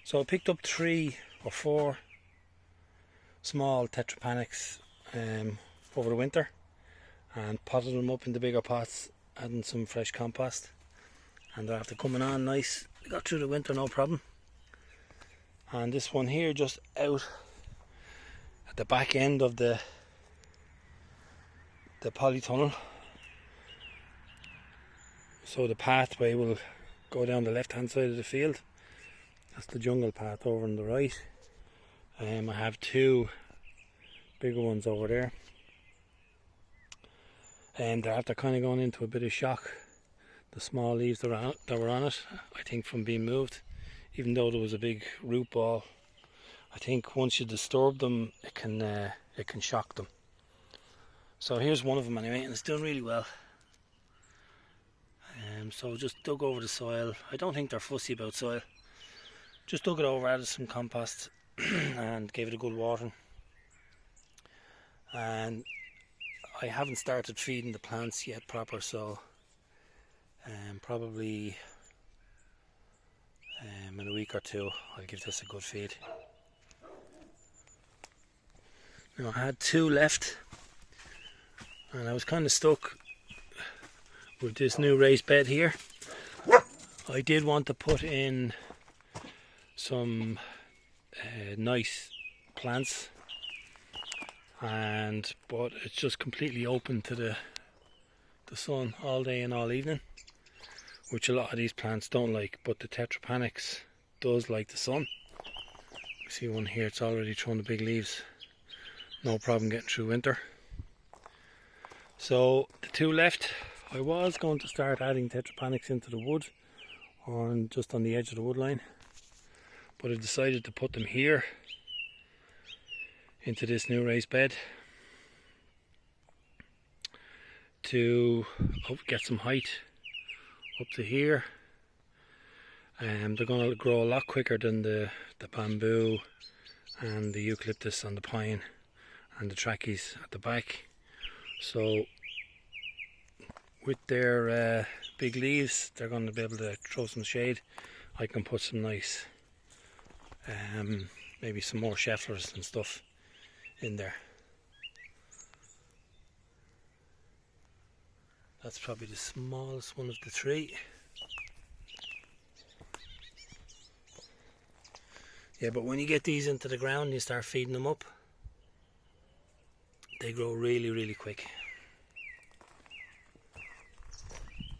So I picked up 3 or 4 small Tetrapanax over the winter and potted them up in the bigger pots, adding some fresh compost, and they're after coming on nice. They got through the winter no problem. And this one here just out at the back end of the polytunnel, so the pathway will go down the left hand side of the field. That's the jungle path over on the right. I have 2 bigger ones over there, and they're after kind of going into a bit of shock. The small leaves that were on it, I think, from being moved, even though there was a big root ball. I think once you disturb them, it can shock them. So here's one of them anyway, and it's doing really well. So just dug over the soil. I don't think they're fussy about soil. Just dug it over, added some compost and gave it a good watering. And I haven't started feeding the plants yet proper, so probably in a week or 2 I'll give this a good feed. Now I had 2 left, and I was kind of stuck with this new raised bed here. I did want to put in some nice plants, but it's just completely open to the sun all day and all evening, which a lot of these plants don't like, but the Tetrapanax does like the sun. You see one here, it's already throwing the big leaves, no problem getting through winter. So the 2 left, I was going to start adding Tetrapanax into the wood, or just on the edge of the wood line, but I decided to put them here into this new raised bed to get some height up to here. They're going to grow a lot quicker than the bamboo and the eucalyptus and the pine and the trackies at the back. So with their big leaves, they're going to be able to throw some shade. I can put some nice, maybe some more Scheffleras and stuff in there. That's probably the smallest one of the 3. Yeah, but when you get these into the ground and you start feeding them up, they grow really, really quick.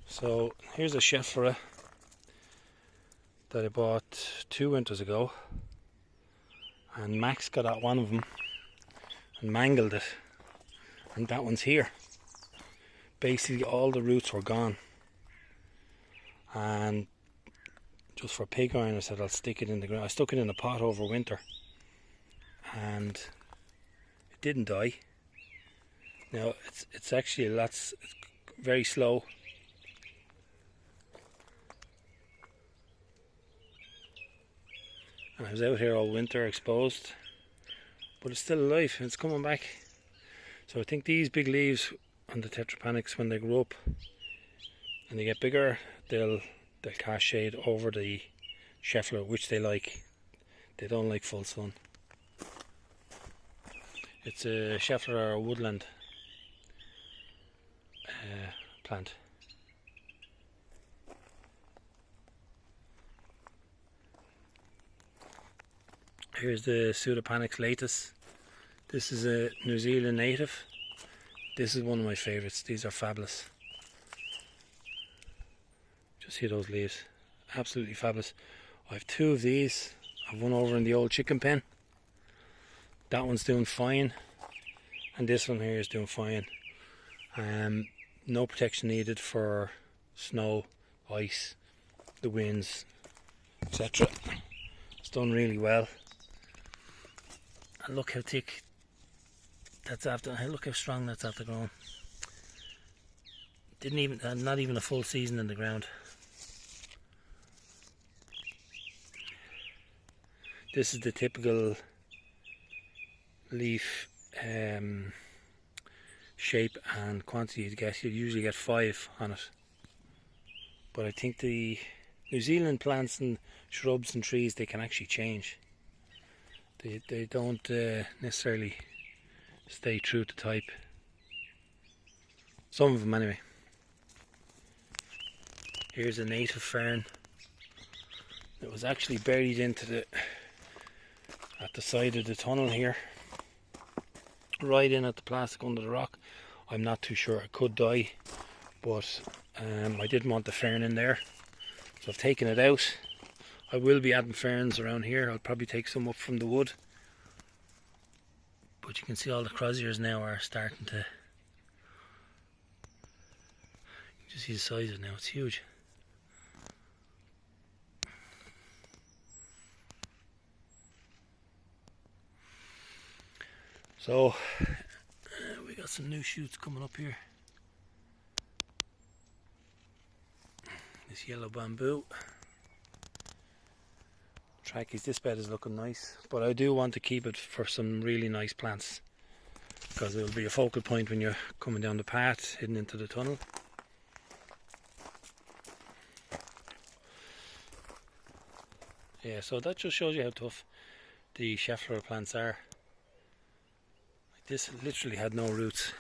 So here's a Schefflera that I bought 2 winters ago, and Max got at one of them and mangled it, and that one's here. Basically all the roots were gone, and just for pig iron I said I'll stick it in the ground. I stuck it in a pot over winter and it didn't die. Now it's actually it's very slow. And I was out here all winter exposed, but it's still alive and it's coming back. So I think these big leaves on the Tetrapanax, when they grow up and they get bigger, they'll cast shade over the Schefflera, which they like. They don't like full sun. It's a Schefflera or woodland plant. Here's the Pseudopanax latus. This is a New Zealand native. This is one of my favourites. These are fabulous. Just see those leaves. Absolutely fabulous. I have 2 of these. I have one over in the old chicken pen. That one's doing fine. And this one here is doing fine. No protection needed for snow, ice, the winds, etc. It's done really well. And look how thick that's after. Look how strong that's after growing. Didn't even, not even a full season in the ground. This is the typical leaf shape and quantity you get. You usually get 5 on it, but I think the New Zealand plants and shrubs and trees, they can actually change. They don't necessarily stay true to type. Some of them anyway. Here's a native fern that was actually buried into at the side of the tunnel here, right in at the plastic under the rock. I'm not too sure, it could die, but I didn't want the fern in there, so I've taken it out. I will be adding ferns around here. I'll probably take some up from the wood, but you can see all the croziers now are starting to, you can see the size of it now, it's huge. So we got some new shoots coming up here. This yellow bamboo. Trackies, this bed is looking nice, but I do want to keep it for some really nice plants, because it will be a focal point when you're coming down the path heading into the tunnel. Yeah, so that just shows you how tough the Schefflera plants are. This literally had no roots.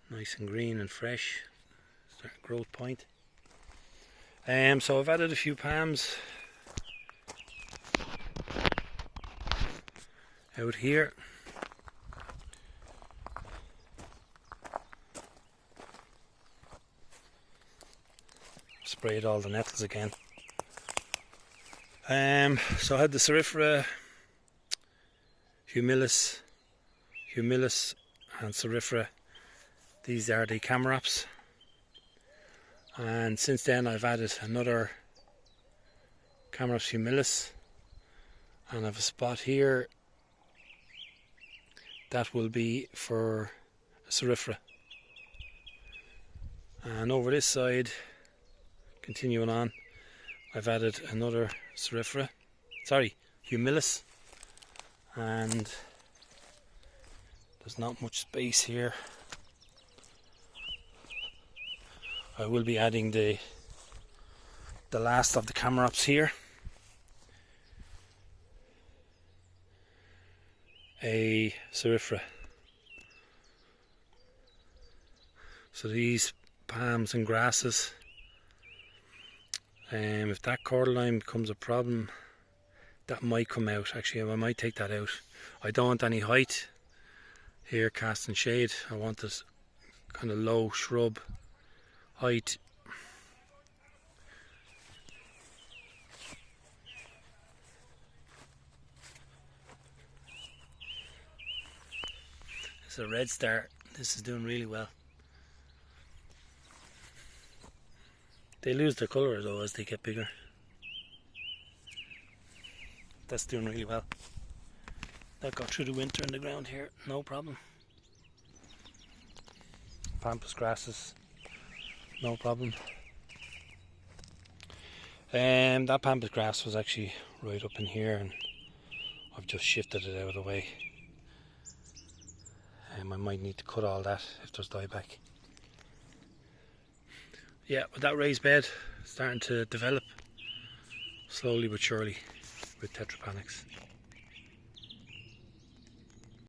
Nice and green and fresh. Start growth point. So I've added a few palms out here. Sprayed all the nettles again. So I had the cerifera, humilis and cerifera. These are the chamaerops, and since then I've added another chamaerops humilis, and I have a spot here that will be for cerifera. And over this side, continuing on, I've added another humilis, and there's not much space here. I will be adding the last of the chamaerops here, a cerifera. So these palms and grasses, if that cordyline becomes a problem, that might come out. Actually, I might take that out. I don't want any height here casting shade. I want this kind of low shrub height. It's a red star. This is doing really well. They lose their colour though as they get bigger. That's doing really well. That got through the winter in the ground here, no problem. Pampas grasses, no problem. That pampas grass was actually right up in here, and I've just shifted it out of the way. I might need to cut all that if there's dieback. Yeah, but that raised bed starting to develop slowly but surely with Tetrapanax.